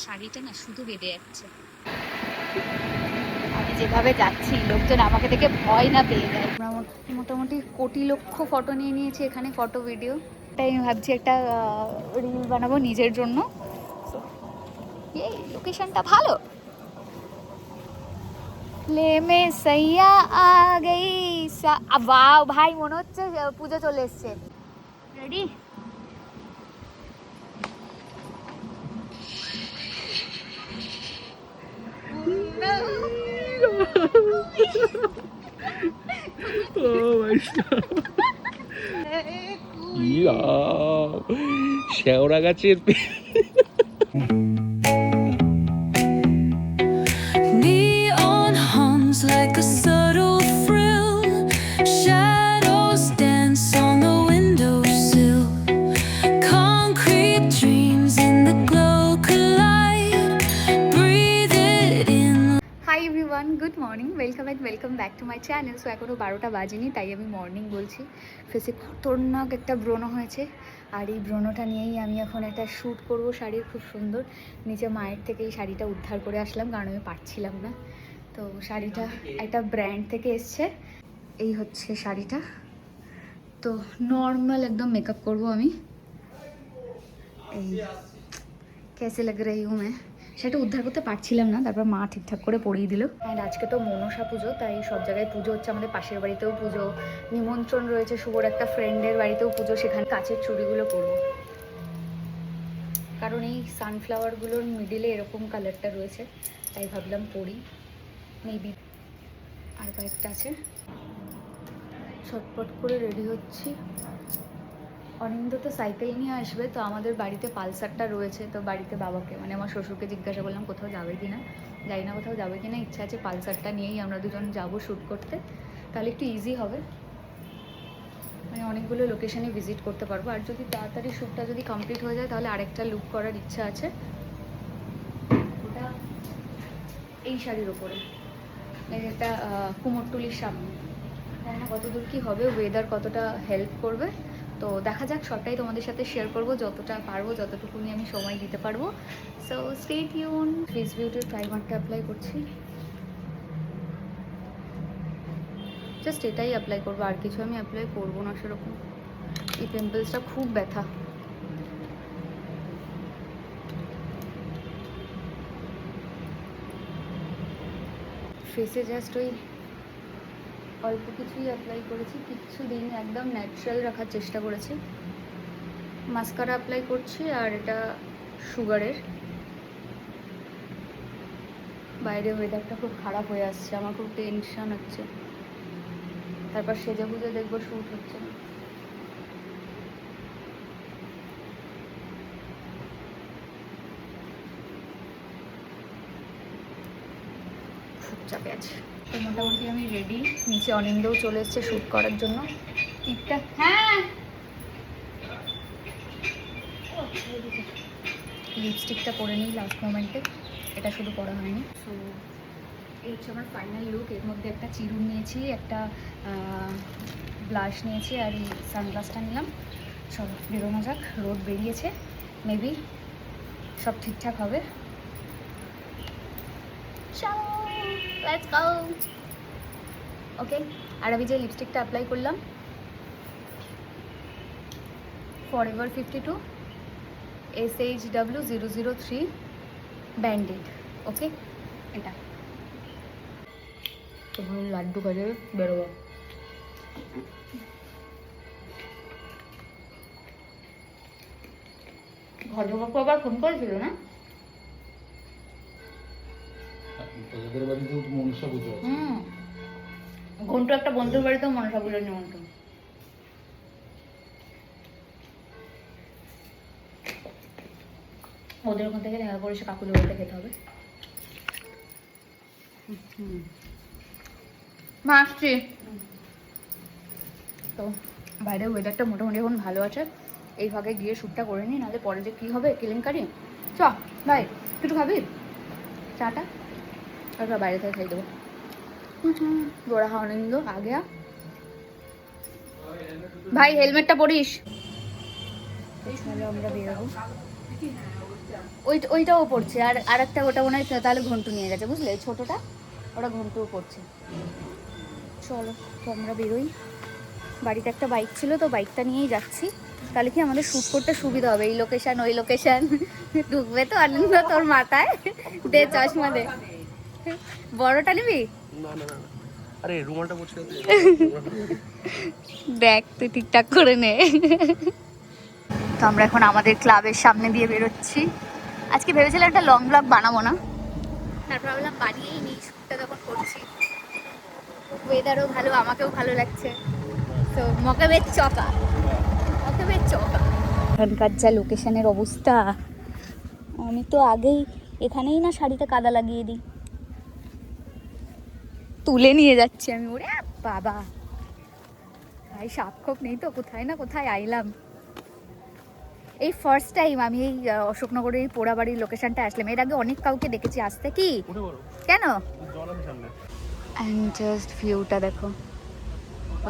শাড়িটা না শুধু বেঁধে যাচ্ছে। আমি যেভাবে যাচ্ছি লোকজন আমাকে দেখে ভয় না পেয়ে যায়। আমরা মোটামুটি কোটি লক্ষ ফটো নিয়ে নিয়েছি এখানে, ফটো ভিডিও। তাই আমি ভাবছি একটা রিল বানাবো নিজের জন্য। এই লোকেশনটা ভালো। ले में सैया आ गई वाव ভাই মনে হচ্ছে পুজো চলে এসছে। রেডি? শেওড়া গাছের Neon hums like a subtle thrill. Shadows dance on the windowsill. Concrete dreams in the glow collide. Breathe it in. Hi everyone, good morning, welcome back to my channel. So এখনও 12টা বাজেনি, তাই আমি morning বলছি। ফেসে খতরনাক একটা ব্রণ হয়েছে, আর এই ব্রণটা নিয়েই আমি এখন একটা শ্যুট করব শাড়ির, খুব সুন্দর। নিচে মায়ের থেকে এই শাড়িটা উদ্ধার করে আসলাম, কারণ আমি পারছিলাম না। তো শাড়িটা একটা ব্র্যান্ড থেকে এসছে, এই হচ্ছে শাড়িটা। তো নর্মাল একদম মেকআপ করব আমি। এই কেসে লাগ রহি হুঁ मैं, সেটা উদ্ধার করতে পারছিলাম না, তারপর মা ঠিকঠাক করে পরিয়ে দিল। অ্যান্ড আজকে তো মনসা পুজো, তাই সব জায়গায় পুজো হচ্ছে। আমাদের পাশের বাড়িতেও পুজো, নিমন্ত্রণ রয়েছে শুভর একটা ফ্রেন্ডের বাড়িতেও পুজো, সেখানে কাচের চুড়িগুলো পরবো। কারণ এই সানফ্লাওয়ারগুলোর মিডিলে এরকম কালারটা রয়েছে, তাই ভাবলাম পরি। মেবি আর কয়েকটা আছে। ছটপট করে রেডি হচ্ছি। অনিন্দ তো সাইকেল নিয়ে আসবে, তো আমাদের বাড়িতে পালসারটা রয়েছে। তো বাড়িতে বাবাকে, মানে আমার শ্বশুরকে জিজ্ঞাসা করলাম কোথাও যাবে কি না, জানি না কোথাও যাবে কি না। ইচ্ছা আছে পালসারটা নিয়েই আমরা দুজন যাবো শ্যুট করতে, তাহলে একটু ইজি হবে, মানে অনেকগুলো লোকেশনে ভিজিট করতে পারবো। আর যদি তাড়াতাড়ি শ্যুটটা যদি কমপ্লিট হয়ে যায়, তাহলে আরেকটা লুক করার ইচ্ছা আছে, ওটা এই শাড়ির ওপরে, একটা কুমোরটুলির সামনে। জানি না কতদূর কী হবে, ওয়েদার কতটা হেল্প করবে। তো দেখা যাক, সবটাই তোমাদের সাথে শেয়ার করবো, যতটা পারবো, যতটুকুনি আমি সময় দিতে পারবো। So stay tune. ফেস বিউটির প্রাইমারটা অ্যাপ্লাই করছি, জাস্ট এটাই অ্যাপ্লাই করবো, আর কিছু আমি অ্যাপ্লাই করবো না সেরকম। এই পিম্পলসটা খুব ব্যথা। ফেসে জাস্ট ওই অল্প কিছুই অ্যাপ্লাই করেছি, কিচ্ছু দিইনি, একদম ন্যাচারাল রাখার চেষ্টা করেছি। মাস্কারা অ্যাপ্লাই করছি, আর এটা সুগারের। বাইরে ওয়েদারটা খুব খারাপ হয়ে আসছে, আমার খুব টেনশন হচ্ছে। তারপর সেজে গুজে দেখবো শ্যুট হচ্ছে না। খুব চাপে আছে। তো মোটামুটি আমি রেডি, নিচে অনিন্দও চলে এসছে শ্যুট করার জন্য। টিপটা হ্যাঁ, লিপস্টিকটা পরে নিই লাস্ট মোমেন্টে, এটা শুধু পরা হয়নি। সো এই হচ্ছে আমার ফাইনাল লুক। এর মধ্যে একটা চিরুন নিয়েছি, একটা ব্লাশ নিয়েছি, আর এই সানগ্লাসটা নিলাম। সব বেরোনো যাক, রোদ বেরিয়েছে, মেবি সব ঠিকঠাক হবে। চলো লেটস গো। ওকে, আর আমি যে লিপস্টিকটা অ্যাপ্লাই করলাম, ফরএভার 52 SHW003 ব্যান্ডেড। ওকে, এটা তোমার লাড্ডু কাজে বেরোবো। ঘটকাকু আবার ফোন করেছিল না? ঘন্টু একটা বন্ধুর বাড়িতেও মনসা পুজোর নিমন্ত্রণ। ওদের ওখান থেকে দেখা করে সে কাকুদের বাড়িতে খেতে হবে। মা আসছি। তো বাইরের ওয়েদারটা মোটামুটি এখন ভালো আছে, এই ভাগে গিয়ে শ্যুটটা করে নিই, নাহলে পরে যে কী হবে কেলেঙ্কারি। চ ভাই, একটু খাবি চাটা? তারপর বাইরে থেকে খাই দেবো। গোড়া খাওয়া নিন্দ আগে ভাই, হেলমেটটা পরিস। তাহলে আমরা বেরোবো। ওইটাও পড়ছে, আর আরেকটা ওটা মনে হয় তাহলে ঘন্টু নিয়ে গেছে, বুঝলে? ছোটটা ওটা ঘন্টুও পড়ছে। চলো তো আমরা বেরোই। বাড়িতে একটা বাইক ছিল, তো বাইকটা নিয়েই যাচ্ছি। তাহলে কি আমাদের শ্যুট করতে সুবিধা হবে, এই লোকেশন ওই লোকেশন ঢুকবে তো আনন্দ তোর মাথায়। দে চশমা দে, বড়টা নিবি? না না না, আরে রুমালটা পড়ছে। দেখ তুই ঠিকঠাক করে নে। তো আমরা এখন আমাদের ক্লাবের সামনে দিয়ে বেরোচ্ছি। আজকে ভেবেছিলাম একটা লং ব্লগ বানাবো না, তারপর ভাবলাম বানিয়েই নিই, শ্যুটটা যখন করছি। ওয়েদারও ভালো, আমাকেও ভালো লাগছে, তো মকাবের চকা, মকাবের চকা। এখানকার যা লোকেশনের অবস্থা, আমি তো আগেই এখানেই না শাড়িতে কাদা লাগিয়ে দিই, তুলে নিয়ে যাচ্ছি আমি। ওরে বাবা, ভাই সাপখোপ নেই তো, কোথায় না কোথায় আইলাম। এই ফার্স্ট টাইম আমি এই অশোকনগরের এই পোড়াবাড়ির লোকেশনটা আসলাম। এর আগে অনেক কাউকে দেখেছি আসতে। কি কেন? অ্যান্ড জাস্ট ভিউটা দেখো,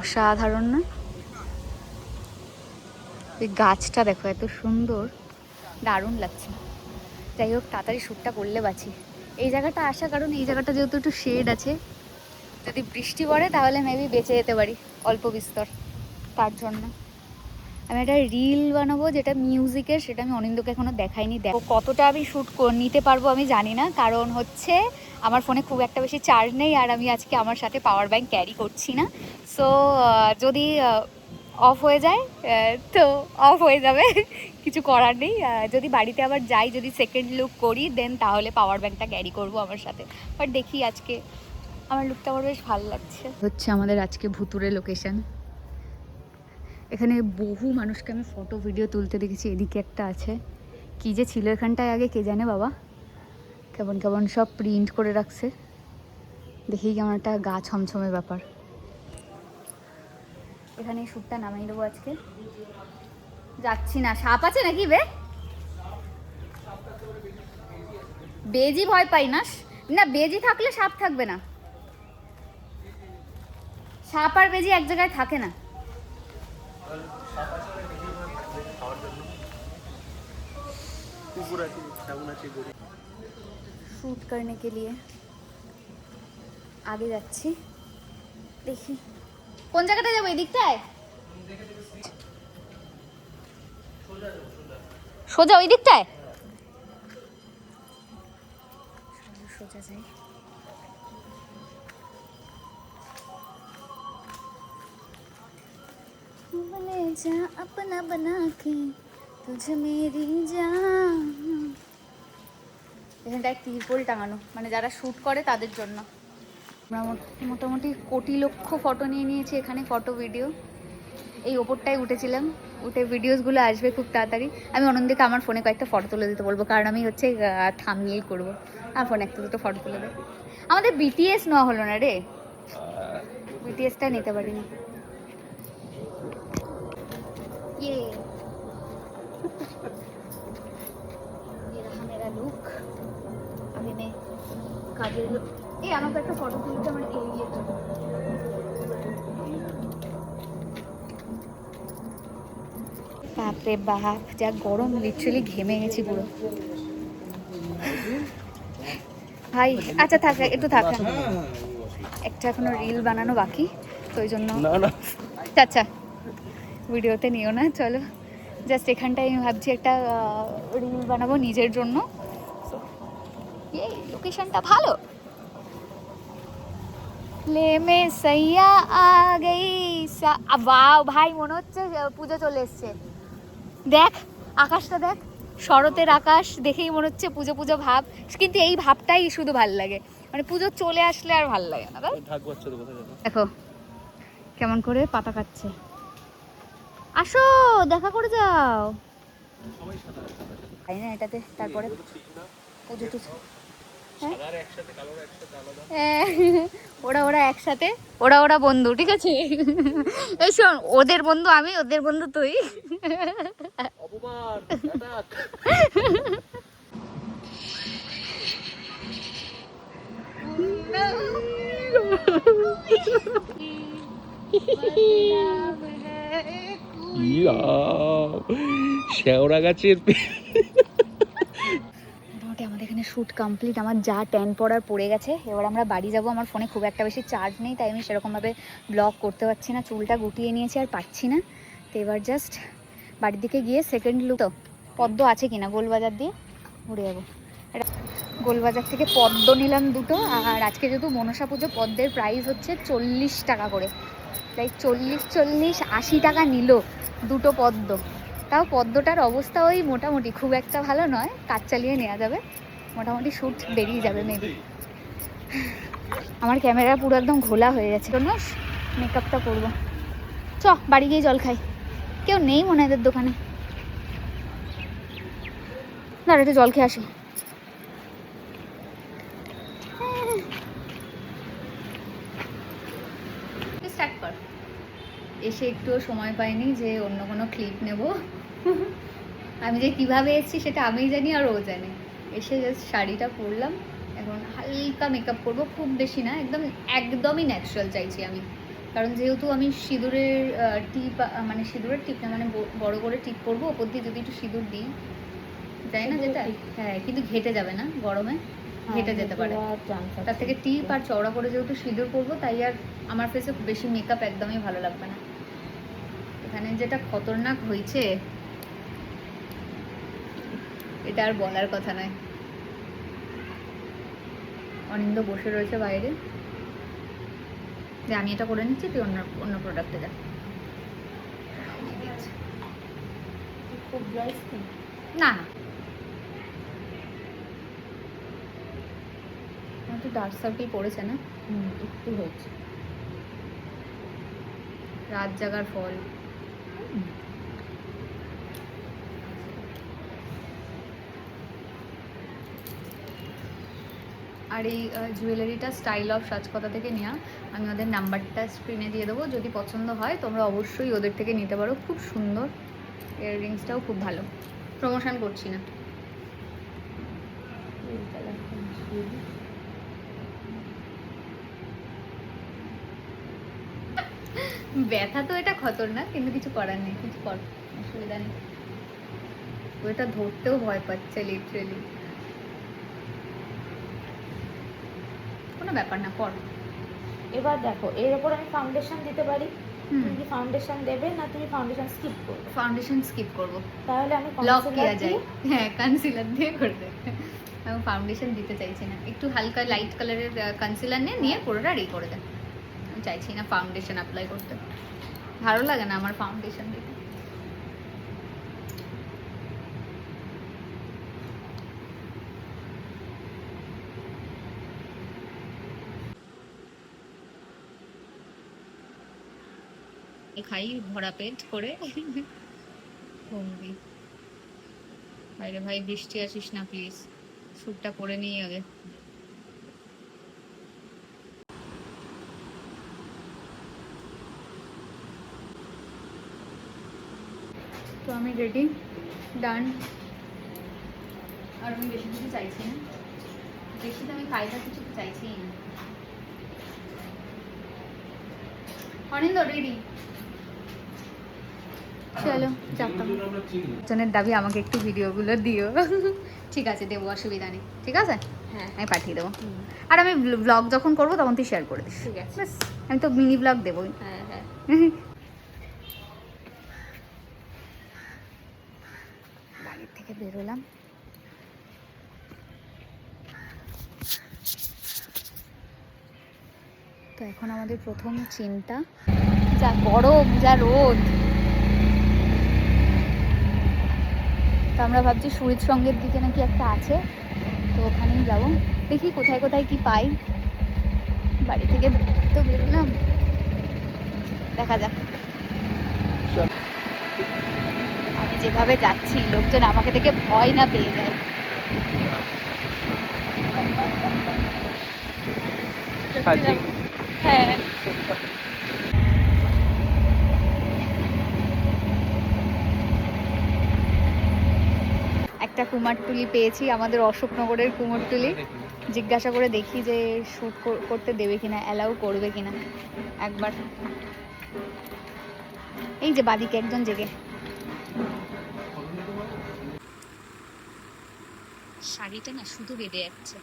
অসাধারণ না? এই গাছটা দেখো এত সুন্দর, দারুণ লাগছে। যাই হোক, তাড়াতাড়ি শ্যুটটা করলে বাঁচি। এই জায়গাটা আসা কারণ এই জায়গাটা যেহেতু একটু শেড আছে, যদি বৃষ্টি পড়ে তাহলে মেবি বেঁচে যেতে পারি অল্প বিস্তর। তার জন্য আমি একটা রিল বানাবো যেটা মিউজিকের, সেটা আমি অনিন্দকে এখনো দেখাইনি। দেখো কতটা আমি শ্যুট নিতে পারবো আমি জানি না, কারণ হচ্ছে আমার ফোনে খুব একটা বেশি চার্জ নেই, আর আমি আজকে আমার সাথে পাওয়ার ব্যাংক ক্যারি করছি না। সো যদি অফ হয়ে যায় তো অফ হয়ে যাবে, কিছু করার নেই। যদি বাড়িতে আবার যাই, যদি সেকেন্ড লুক করি, দেন তাহলে পাওয়ার ব্যাংকটা ক্যারি করবো আমার সাথে। বাট দেখি, আজকে আমার লুকটা আমার বেশ ভালো লাগছে। হচ্ছে আমাদের আজকে ভুতুরে লোকেশন। এখানে বহু মানুষকে আমি ফটো ভিডিও তুলতে দেখেছি। এদিকে একটা আছে, কি যে ছিল এখানটায় আগে কে জানে বাবা, কেমন কেমন সব প্রিন্ট করে রাখছে। দেখেই কেমন একটা গা ছমছমে ব্যাপার। এখানে শ্যুটটা নামাই দেবো আজকে। যাচ্ছি না, সাপ আছে নাকি বে? বেজি ভয় পাই না, না বেজি থাকলে সাপ থাকবে না। সাপ আর বেজি এক জায়গায় থাকে না। शूट करने के लिए आगे যাচ্ছি, দেখি কোন জায়গাটা যাবো। এই দিকটায় সোজা, ওই দিকটায় সোজা যাই। বলে যা अपना बना के तुझे मेरी जान। এখানটায় তিরপল টাঙানো, মানে যারা শ্যুট করে তাদের জন্য। আমরা মোটামুটি কোটি লক্ষ ফটো নিয়ে নিয়েছি এখানে, ফটো ভিডিও। এই ওপরটায় উঠেছিলাম, উঠে ভিডিওসগুলো আসবে খুব তাড়াতাড়ি। আমি অনন্দিকে আমার ফোনে কয়েকটা ফটো তুলে দিতে বলবো, কারণ আমি হচ্ছে থাম্বনেইল করবো। আমার ফোনে একটা দুটো ফটো তুলে দেয়। আমাদের বিটিএস নেওয়া হলো না রে, বিটিএসটা নিতে পারিনি। ये रहा मेरा लुक। अभी मैं काजल लुक। ए আমাকে একটা ফটো তুলতে, আমার এরিয়াটা। বাপরে বাপ, যা গরম, লিটারালি ঘেমে গেছি পুরো ভাই। আচ্ছা থাক, একটু থাক, একটা এখনো রিল বানানো বাকি, তো ওই জন্য না না আচ্ছা ভিডিওতে নিও না। চলো জাস্ট এখানটায় আমি ভাবছি একটা রিল বানাবো নিজের জন্য। এই লোকেশনটা ভালো। লে মে সাইয়া আ গই, ওয়াও ভাই, মনে হচ্ছে পুজো চলে এসছে। দেখ আকাশটা দেখ, শরতের আকাশ দেখেই মনে হচ্ছে পুজো পুজো ভাব। কিন্তু এই ভাবটাই শুধু ভাল লাগে, মানে পুজো চলে আসলে আর ভাল লাগে না। দেখো কেমন করে পাতা কাটছে। আসো দেখা করে যাও। তাই না এটাতে, তারপরে পুজো টুজো। হ্যাঁ ওরা একসাথে, ওরা বন্ধু, ঠিক আছে? এই শোন, ওদের বন্ধু আমি, ওদের বন্ধু তুই। শেওড়া গাছের আমাদের এখানে শ্যুট কমপ্লিট, আমার যা ট্যান পড়ার পড়ে গেছে। এবার আমরা বাড়ি যাব। আমার ফোনে খুব একটা বেশি চার্জ নেই, তাই আমি সেরকমভাবে ব্লগ করতে পারছি না, চুলটা গুটিয়ে নিয়েছি আর পারছি না। তো এবার জাস্ট বাড়ির দিকে গিয়ে সেকেন্ড লুক, তো পদ্ম আছে কিনা গোলবাজার দিয়ে ঘুরে যাবো। গোলবাজার থেকে পদ্ম নিলাম দুটো, আর আজকে যেহেতু মনসা পুজো, পদ্মের প্রাইস হচ্ছে 40 টাকা করে, তাই 40-80 টাকা নিল দুটো পদ্ম। তাও পদ্মটার অবস্থা ওই মোটামুটি, খুব একটা ভালো নয়, কাজ চালিয়ে নেওয়া যাবে, মোটামুটি শ্যুট বেরিয়ে যাবে মেবি। আমার ক্যামেরা পুরো একদম ঘোলা হয়ে যাচ্ছে, না মেকআপটা করবো। চ বাড়ি গিয়ে জল খাই, কেউ নেই মনে হয় এদের দোকানে। দাঁড়া একটু জল খেয়ে আসি। স্টার্ট কর। এসে একটুও সময় পাইনি যে অন্য কোনো ক্লিপ নেব। আমি যে কিভাবে এসেছি সেটা আমিই জানি আর ও জানে। এসে জাস্ট শাড়িটা পরলাম, এখন হালকা মেকআপ করবো, খুব বেশি না, একদমই ন্যাচারাল চাইছি আমি। কারণ যেহেতু আমি সিঁদুরের টিপ, মানে সিঁদুরের টিপ না, মানে বড় করে টিপ করবো, ওপর দিয়ে যদি একটু সিঁদুর দিই, তাই না যেটা, হ্যাঁ, কিন্তু ঘেটে যাবে না, গরমে ঘেটে যেতে পারে। তার থেকে টিপ আর চওড়া করে যেহেতু সিঁদুর করবো, তাই আর আমার ফেসে বেশি মেকআপ একদমই ভালো লাগবে না। এখানে যেটা খতরনাক হয়েছে এটা আর বলার কথা নয়। অনিন্দ বসে রয়েছে বাইরে, যে আমি এটা করে নিচ্ছি, তুই অন্য প্রোডাক্টে যা। খুব ড্রাই স্কিন না না, আমার তো ডার্ক সার্কেল পড়েছে না, একটু হয়েছে, রাত জাগার ফল। আর এই জুয়েলারিটা স্টাইল অফ সাজকথা থেকে নেওয়া, আমি ওদের নাম্বারটা স্ক্রিনে দিয়ে দেবো, যদি পছন্দ হয় তোমরা অবশ্যই ওদের থেকে নিতে পারো, খুব সুন্দর। ইয়াররিংসটাও খুব ভালো, প্রমোশন করছি না। এই কালারটা মিশিয়ে দিই। ব্যথা তো এটা খতরনাক, কিন্তু কিছু করার নেই, কিছু কর, অসুবিধা নেই। ওইটা ধরতেও ভয় পাচ্ছে লিটারেলি, কোনো ব্যাপার না, কর। এবার দেখো, এর ওপর আমি ফাউন্ডেশন দিতে পারি। হুম। তুমি কি ফাউন্ডেশন দেবে না তুমি ফাউন্ডেশন স্কিপ করবে? ফাউন্ডেশন স্কিপ করবো, তাহলে আমি লক concealer কিয়া যায়, দিয়ে- হ্যাঁ কনসিলার দিয়ে করবে। আমি ফাউন্ডেশন দিতে চাইছি না, একটু হালকা লাইট কালারের কনসিলার নিয়ে পুরোটা রে করে দেয়। আমি চাইছি না ফাউন্ডেশন অ্যাপ্লাই করতে, ভালো লাগে না আমার ফাউন্ডেশন দিতে। খাই ভরা পেট করে ঘুমবি। বাইরে ভাই বৃষ্টি আসিস না প্লিজ, শ্যুটটা করে নিই আগে। তো আমি রেডি, ডান। আর আমি বেশি কিছু চাইছি না, বেশি তো আমি ফায়দা কিছু চাইছি না। অনিন্দ রেডি, চলো জনের দাবি আমাকে একটু ভিডিওগুলো দিও। ঠিক আছে, দেবো, অসুবিধা নেই, ঠিক আছে, হ্যাঁ আমি পাঠিয়ে দেবো। আর আমি ব্লগ যখন করবো তখন তুই শেয়ার করে দিস, ঠিক আছে। ব্যাস, আমি তো মিনি ব্লগ দেবোই। হ্যাঁ হ্যাঁ বাড়ির থেকে বেরোলাম, তো এখন আমাদের প্রথম চিন্তা, যা গরম যা রোদ, তো আমরা ভাবছি সুরিত সঙ্গের দিকে নাকি একটা আছে, তো ওখানেই যাবো, দেখি কোথায় কোথায় কি পাই। বাড়ি থেকে তো বেরোলাম, দেখা যাক। আমি যেভাবে যাচ্ছি লোকজন আমাকে দেখে ভয় না পেয়ে যায়। হ্যাঁ, একটা কুমারটুলি পেয়েছি, আমাদের অশোকনগরের কুমারটুলি। জিজ্ঞাসা করে দেখি যে শ্যুট করতে দেবে কিনা, অ্যালাউ করবে কিনা একবার। এই যে বাদিকে একজন জেগে, শাড়িটা না শুধু বেঁধে যাচ্ছে।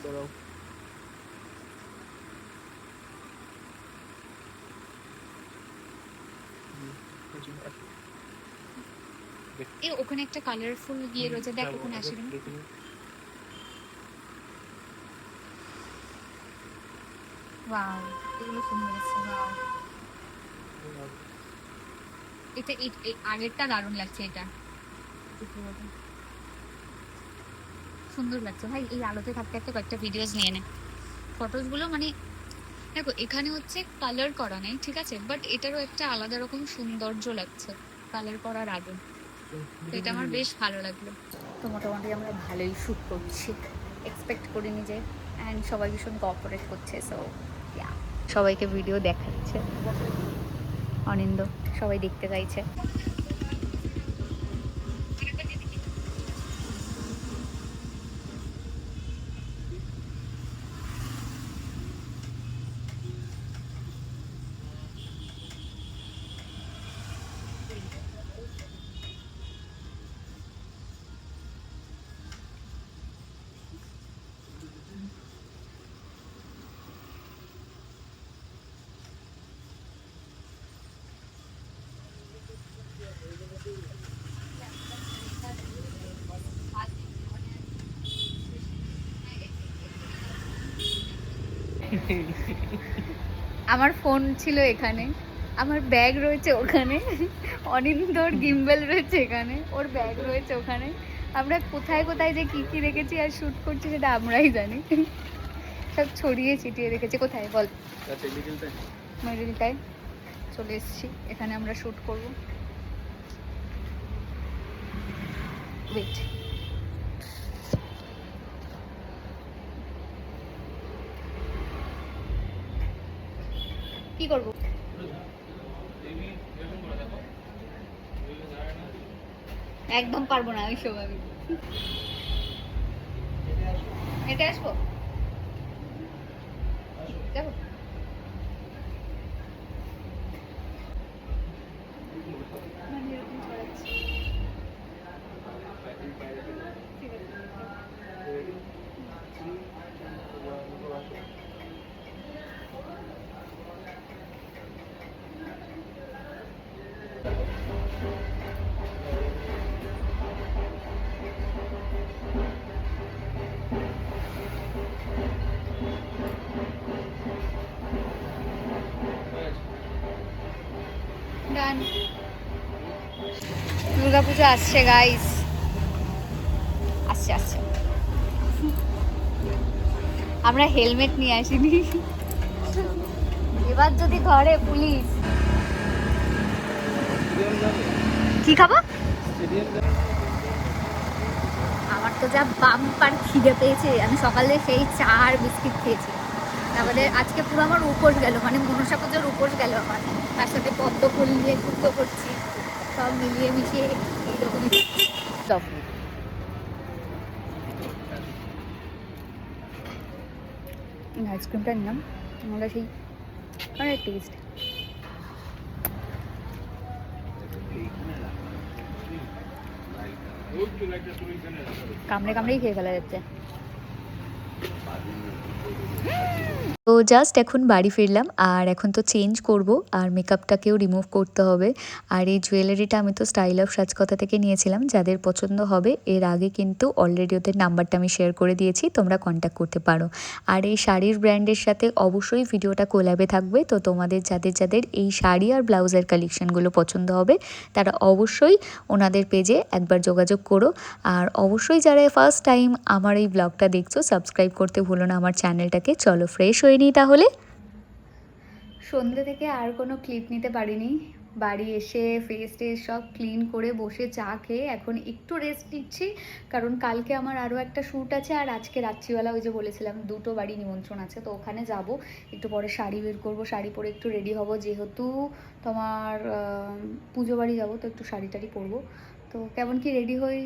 দাঁড়াও। এ ওখানে একটা কালারফুল গিয়ে রয়েছে, দেখ ওখানে আসবে না। ওয়াও, এগুলো সুন্দর আছে। ওয়াও, এটা আগেরটা দারুণ লাগছে। এটা সুন্দর লাগছে ভাই। এই আলোতে থাকতে থাকতে কয়েকটা ভিডিওস নিয়ে নে। ফটোস গুলো মানে দেখো, এখানে হচ্ছে কালার করা নেই, ঠিক আছে, বাট এটারও একটা আলাদা রকম সৌন্দর্য লাগছে কালার করার আগে। তো এটা আমার বেশ ভালো লাগলো। তো মোটামুটি আমরা ভালোই শ্যুট করছি, এক্সপেক্ট করিনি যে, অ্যান্ড সবাই ভীষণ কোঅপারেট করছে। সো সবাইকে ভিডিও দেখাচ্ছে অনিন্দ, সবাই দেখতে চাইছে। আমার ফোন ছিল এখানে, আমার ব্যাগ রয়েছে ওখানে, অনিন্দর গিম্বেল রয়েছে এখানে, ওর ব্যাগ রয়েছে ওখানে। আমরা কোথায় কোথায় যে কি কি রেখেছি আর শুট করছি সেটা আমরাই জানি। সব ছড়িয়ে ছিটিয়ে রেখেছি। কোথায় বল? মিডিলটায় চলে এসেছি, এখানে আমরা শুট করব। ওয়েট, কি করব? একদম পারবো না ওইসব আমি। এটা আসবো, যাবো। মানে এরকম ছড়াচ্ছি। ঠিক আছে। ডান। দুর্গাপূজা আসছে গাইস, আসছে আসছে। আমরা হেলমেট নিয়ে আসিনি, এবার যদি ধরে পুলিশ। কি খাবো? আমার তো যা বাম্পার খিদে পেয়েছে, আমি সকালে সেই চা আর বিস্কিট খেয়েছি। তারপরে আজকে পুরো আমার উপোস গেল, মানে মনসা পুজোর উপোস গেল আমার। তার সাথে পদ্ম ফুল নিয়ে পুজো করছি, সব মিলিয়ে মিশিয়ে এইরকমই। আইসক্রিমটা নিলাম, আমরা সেই অনেক টেস্ট। কামড়ে কামড়েই খেয়ে ফেলা যাচ্ছে। তো জাস্ট এখন বাড়ি ফিরলাম, আর এখন তো চেঞ্জ করব, আর মেকআপটাকেও রিমুভ করতে হবে। আর এই জুয়েলারিটা আমি তো স্টাইল অফ সাজকথা থেকে নিয়েছিলাম, যাদের পছন্দ হবে এর আগে কিন্তু অলরেডি ওদের নাম্বারটা আমি শেয়ার করে দিয়েছি, তোমরা কন্ট্যাক্ট করতে পারো। আর এই শাড়ির ব্র্যান্ডের সাথে অবশ্যই ভিডিওটা কোল্যাবে থাকবে, তো তোমাদের যাদের যাদের এই শাড়ি আর ব্লাউজের কালেকশানগুলো পছন্দ হবে তারা অবশ্যই ওনাদের পেজে একবার যোগাযোগ করো। আর অবশ্যই যারা ফার্স্ট টাইম আমার এই ব্লগটা দেখছো, সাবস্ক্রাইব করতে ভুলো না আমার চ্যানেলটাকে। চলো ফ্রেশ হয়ে নিই তাহলে। সন্ধ্যে থেকে আর কোনো ক্লিপ নিতে পারিনি, বাড়ি এসে ফেস টেস সব ক্লিন করে বসে চা খেয়ে এখন একটু রেস্ট নিচ্ছি, কারণ কালকে আমার আরও একটা শ্যুট আছে, আর আজকে রাত্রিবেলা ওই যে বলেছিলাম দুটো বাড়ি নিমন্ত্রণ আছে, তো ওখানে যাব। একটু পরে শাড়ি বের করবো, শাড়ি পরে একটু রেডি হব, যেহেতু তোমার পুজো বাড়ি যাবো, তো একটু শাড়ি টাড়ি পরবো। তো কেমন কি রেডি হই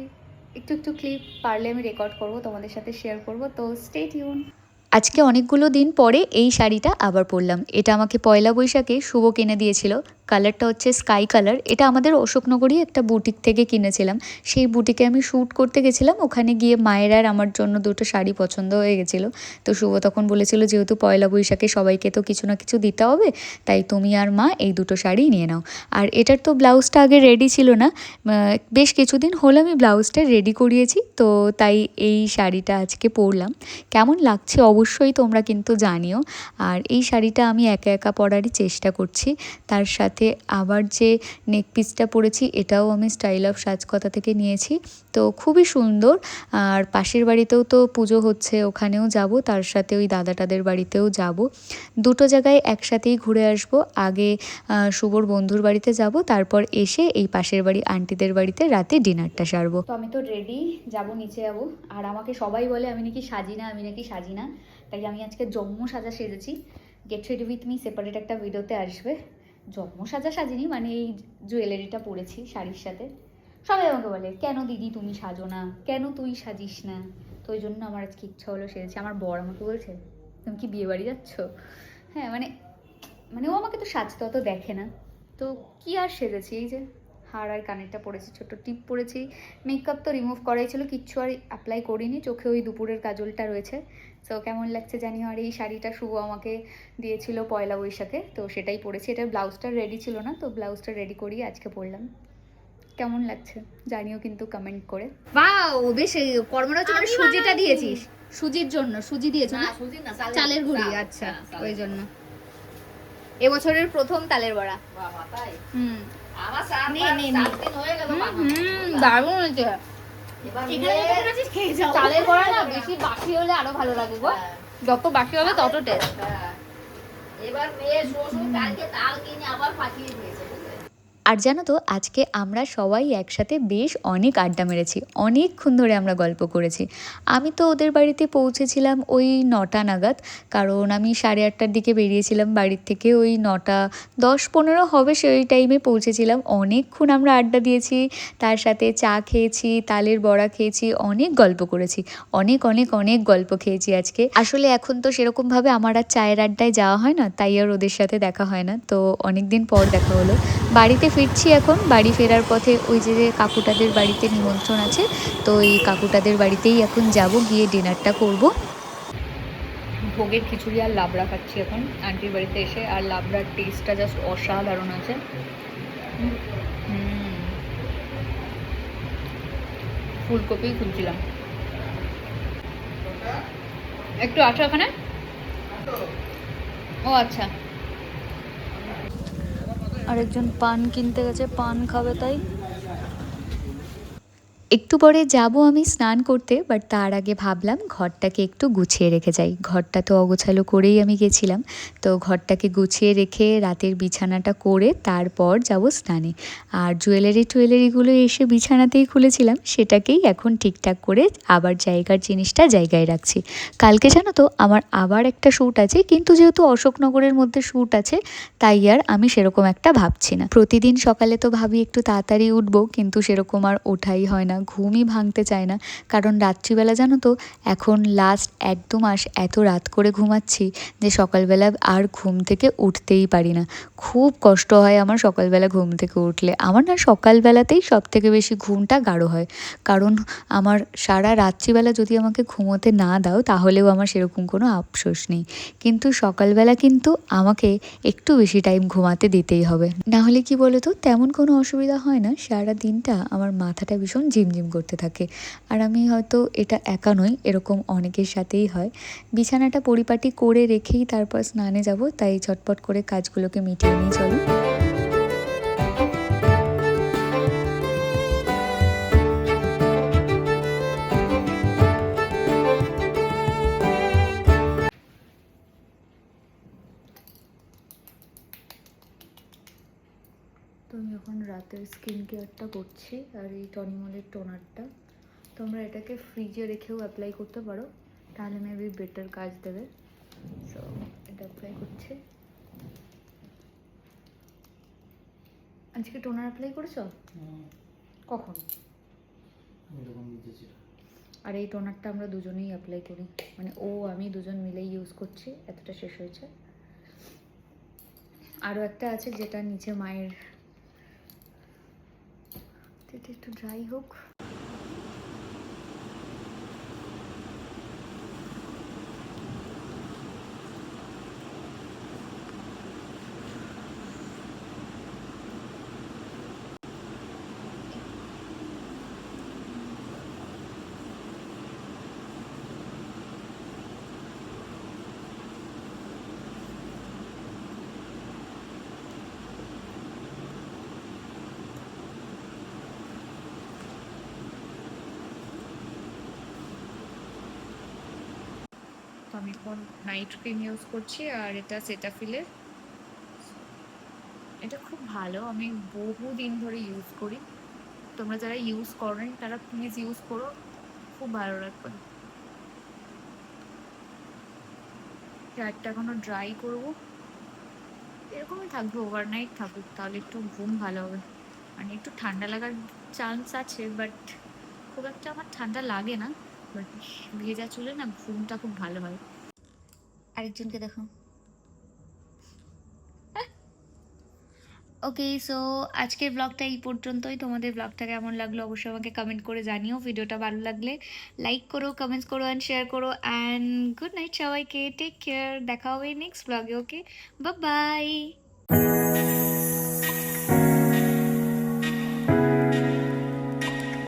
একটু একটু ক্লিপ পারলে আমি রেকর্ড করব, তোমাদের সাথে শেয়ার করব, তো স্টে টিউন। আজকে অনেকগুলো দিন পরে এই শাড়িটা আবার পরলাম। এটা আমাকে পয়লা বৈশাখে শুভ কিনে দিয়েছিল। কালারটা হচ্ছে স্কাই কালার। এটা আমাদের অশোকনগরই একটা বুটিক থেকে কিনেছিলাম। সেই বুটিকে আমি শ্যুট করতে গেছিলাম, ওখানে গিয়ে মায়ের আর আমার জন্য দুটো শাড়ি পছন্দ হয়ে গেছিলো। তো শুভ তখন বলেছিল যেহেতু পয়লা বৈশাখে সবাইকে তো কিছু না কিছু দিতে হবে, তাই তুমি আর মা এই দুটো শাড়ি নিয়ে নাও। আর এটার তো ব্লাউজটা আগে রেডি ছিল না, বেশ কিছুদিন হলো আমি ব্লাউজটা রেডি করিয়েছি, তো তাই এই শাড়িটা আজকে পরলাম। কেমন লাগছে অবশ্যই তোমরা কিন্তু জানিও। আর এই শাড়িটা আমি একা একা পরারই চেষ্টা করছি। তার সাথে আবার যে নেক পিসটা পরেছি এটাও আমি স্টাইল অফ সাজকথা থেকে নিয়েছি, তো খুবই সুন্দর। আর পাশের বাড়িতেও তো পুজো হচ্ছে, ওখানেও যাব, তার সাথে ওই দাদাটাদের বাড়িতেও যাব। দুটো জায়গায় একসাথেই ঘুরে আসব। আগে শুভর বন্ধুর বাড়িতে যাব, তারপর এসে এই পাশের বাড়ি আন্টিদের বাড়িতে রাতে ডিনারটা সারবো। তো আমি তো রেডি, যাব নিচে যাব। আর আমাকে সবাই বলে আমি নাকি সাজি না, আমি নাকি সাজি না, তাই আমি আজকে জম্ম সাজা সেজেছি। Get ready with me separate একটা ভিডিওতে আসবে। জম্ম সাজা সাজিনি, মানে এই জুয়েলারিটা পরেছি শাড়ির সাথে। সবাই আমাকে বলে কেন দিদি তুমি সাজো না, কেন তুই সাজিস না, তো ওই জন্য আমার আজকে ইচ্ছা হলো সেজেছি। আমার বর আমাকে বলছে তুমি কি বিয়ে বাড়ি যাচ্ছ? হ্যাঁ মানে মানে ও আমাকে তো সাজতে অত দেখে না, তো কি আর সেজেছি, এই যে হার আর কানেরটা পরেছি, ছোট্ট টিপ পরেছি। মেকআপ তো রিমুভ করাই ছিল, কিচ্ছু আর অ্যাপ্লাই করিনি, চোখে ওই দুপুরের কাজলটা রয়েছে। সো কেমন লাগছে জানিও। আর এই শাড়িটা শুভ আমাকে দিয়েছিল পয়লা বৈশাখে, তো সেটাই পরেছি। এটার ব্লাউজটা রেডি ছিল না, তো ব্লাউজটা রেডি করিয়ে আজকে পরলাম। কেমন লাগছে জানিও কিন্তু কমেন্ট করে। বাও, বেশ কর্মটা হচ্ছে মানে সুজিটা দিয়েছিস, সুজির জন্য সুজি দিয়েছো না? চালের গুঁড়ি, আচ্ছা ওই জন্য। এবছরের প্রথম তালের বড়া। হুম দারুণ হয়েছে। চালের বড়া না বেশি বাসি হলে আরো ভালো লাগে গো, যত বাসি হবে তত টেস্ট। এবার মেয়ে শ্বশুর কালকে তাল কিনে আবার পাঠিয়ে দিয়েছে। আর জানো তো আজকে আমরা সবাই একসাথে বেশ অনেক আড্ডা মেরেছি, অনেকক্ষণ ধরে আমরা গল্প করেছি। আমি তো ওদের বাড়িতে পৌঁছেছিলাম ওই 9টা নাগাদ, কারণ আমি 8:30টার দিকে বেরিয়েছিলাম বাড়ির থেকে। ওই 9টা 10-15 হবে সেই টাইমে পৌঁছেছিলাম। অনেকক্ষণ আমরা আড্ডা দিয়েছি, তার সাথে চা খেয়েছি, তালের বড়া খেয়েছি, অনেক গল্প করেছি, অনেক অনেক অনেক গল্প খেয়েছি আজকে। আসলে এখন তো সেরকমভাবে আমার আর চায়ের আড্ডায় যাওয়া হয় না, তাই আর ওদের সাথে দেখা হয় না। তো অনেক দিন পর দেখা হলো। বাড়িতে ফিরছি এখন। বাড়ি ফেরার পথে ওই যে কাকুটাদের বাড়িতে নিমন্ত্রণ আছে, তো এই কাকুটাদের বাড়িতেই এখন যাব, গিয়ে ডিনারটা করব। ভোগের খিচুড়ি আর লাবড়া খাচ্ছি এখন আন্টির বাড়িতে এসে। আর লাবড়ার টেস্টটা জাস্ট অসাধারণ আছে। ফুলকপি খুঁজছিলাম, একটু আছো এখানে? ও আচ্ছা। আরেকজন পান কিনতে গেছে, পান খাবে তাই। একটু পরে যাব আমি স্নান করতে, বাট তার আগে ভাবলাম ঘরটাকে একটু গুছিয়ে রেখে যাই। ঘরটা তো অগোছালো করেই আমি গেছিলাম, তো ঘরটাকে গুছিয়ে রেখে রাতের বিছানাটা করে তারপর যাব স্নানে। আর জুয়েলারিগুলো এসে বিছানাতেই খুলেছিলাম, সেটাকেই এখন ঠিকঠাক করে আবার জায়গার জিনিসটা জায়গায় রাখছি। কালকে জানো তো আমার আবার একটা শ্যুট আছে, কিন্তু যেহেতু অশোকনগরের মধ্যে শ্যুট আছে তাই আর আমি সেরকম একটা ভাবছি না। প্রতিদিন সকালে তো ভাবি একটু তাড়াতাড়ি উঠবো, কিন্তু সেরকম আর ওঠাই হয় না, ঘুমই ভাঙতে চায় না। কারণ রাত্রিবেলা জানো তো এখন লাস্ট 1-2 মাস এত রাত করে ঘুমাচ্ছি যে সকালবেলা আর ঘুম থেকে উঠতেই পারি না। খুব কষ্ট হয় আমার সকালবেলা ঘুম থেকে উঠলে। আমার না সকালবেলাতেই সব থেকে বেশি ঘুমটা গাঢ় হয়, কারণ আমার সারা রাত্রিবেলা যদি আমাকে ঘুমোতে না দাও তাহলেও আমার সেরকম কোনো আফসোস নেই, কিন্তু সকালবেলা কিন্তু আমাকে একটু বেশি টাইম ঘুমাতে দিতেই হবে। না হলে কি বলো তো, তেমন কোনো অসুবিধা হয় না, সারা দিনটা আমার মাথাটা ভীষণ ঝিমঝিম করতে থাকে। আর আমি হয়তো এটা একা নই, এরকম অনেকের সাথেই হয়। বিছানাটা পরিপাটি করে রেখেই তারপর স্নানে যাব, তাই ঝটপট করে কাজগুলোকে মিটিয়ে নিয়ে চলো। তো আমি এখন রাতের স্কিন কেয়ারটা করছি, আর এই টনিমলের টোনারটা তোমরা এটাকে ফ্রিজে রেখেও অ্যাপ্লাই করতে পারো, তাহলে মেবি বেটার কাজ দেবে। সো এটা অ্যাপ্লাই করছি। আজকে টোনার অ্যাপ্লাই করেছো? কখন? আর এই টোনারটা আমরা দুজনেই অ্যাপ্লাই করি, মানে ও আমি দুজন মিলেই ইউজ করছি, এতটা শেষ হয়েছে। আরও একটা আছে যেটা নিচে মায়ের, এটা একটু ড্রাই হোক। তো আমি এখন নাইট ক্রিম ইউজ করছি, আর এটা সেটাফিলের। এটা খুব ভালো, আমি বহুদিন ধরে ইউজ করি। তোমরা যারা ইউজ করেন তারা প্লিজ ইউজ করো, খুব ভালো লাগবে। হেয়ারটা এখনো ড্রাই করবো, এরকমই থাকবে, ওভারনাইট থাকুক, তাহলে একটু ঘুম ভালো হবে। মানে একটু ঠান্ডা লাগার চান্স আছে, বাট খুব একটা আমার ঠান্ডা লাগে না। বাট ভেজা চুলে না ঘুমটা খুব ভালো হয়। আরেকজনকে দেখো। ওকে, সো আজকের ব্লগটা এই পর্যন্তই। তোমাদের ব্লগটা কেমন লাগলো অবশ্যই আমাকে কমেন্ট করে জানিও। ভিডিওটা ভালো লাগলে লাইক করো, কমেন্টস করো অ্যান্ড শেয়ার করো। অ্যান্ড গুড নাইট সবাইকে, টেক কেয়ার, দেখা হবে নেক্সট ব্লগে। ওকে, বাই বাই।